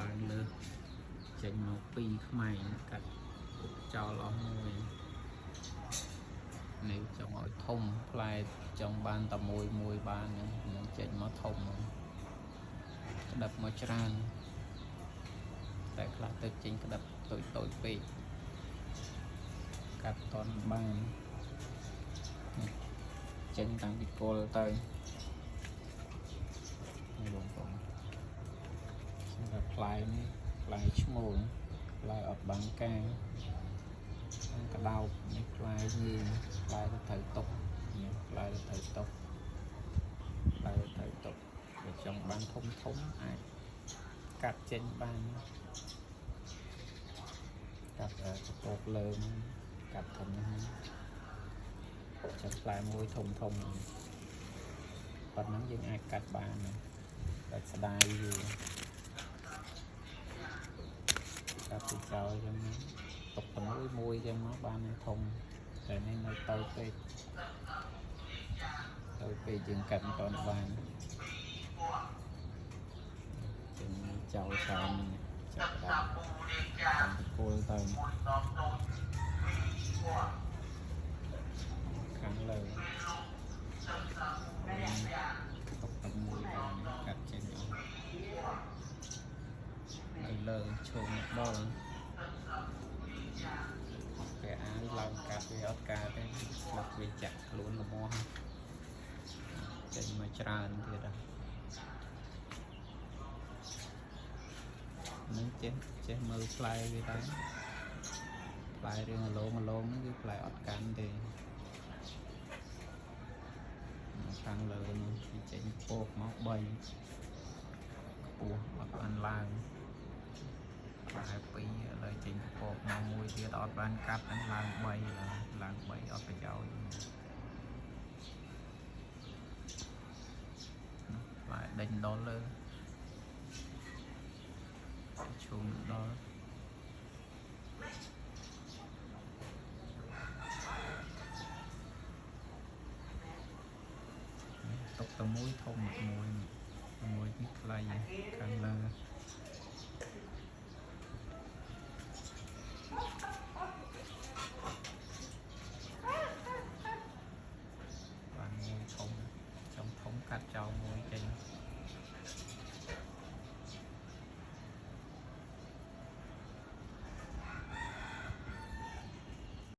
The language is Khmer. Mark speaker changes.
Speaker 1: ឡើងលើចេញមកពីខ្មែរកាត់ចោលអស់មួយនេះចង់ឲ្យធំផ្លែចង់បានតែមួយបាននឹងចេញមកធំក្តាប់មកច្រើនតែខ្លះទៅចេញក្តាប់តូចពេកកាត់តន់បានចេញតាំងពីគល់ទៅនេះបងប្អូនសម្រាប់ផ្លែនេះផ្លែឈ្មោលផ្លែអត់បាំងកាងកដោបនេះផ្លែនេះផ្លែទៅត្រូវតុកនេះផ្លែទៅត្រូវតុកផ្លែទៅត្រូវតុកបើចង់បានធំអាចកាត់ចេញបានកាត់កពកលើកាត់ធំណាស់ចាំផ្លែមួយធំប៉ុណ្ណឹងយើងអាចកាត់បានតែស្ដាយវាកាត់ពីចោលចឹងទុកតែមួយចឹងមកបានធំតែនេះនៅទៅពេកយើងកាត់មិនទាន់បានចឹងចោលតាមចាប់ដាក់តាមគល់ទៅខាងលើទុកតែមួយកាត់ចេញអស់នៅលើឈោងដល់គេអាយឡើងកាត់វាអត់ការទេស្លាប់វាចាក់ខ្លួនល្មមចេញមកច្រើនទៀតនឹងចេះមើលផ្លែវាដែរផ្លែរឿងអឡងហ្នឹងគឺផ្លែអត់កាន់ទេខាងលើនោះវាចេញពកមក3ខ្ពស់អត់បានឡើងផ្លែ2ឥឡូវចេញពកមកមួយទៀតអត់បានកាត់ហ្នឹងឡើង3អត់ប្រយោជន៍ផ្លែដេញដល់លើឈុំដល់ទុកតែមួយធំមួយនេះខ្លីខាងលើ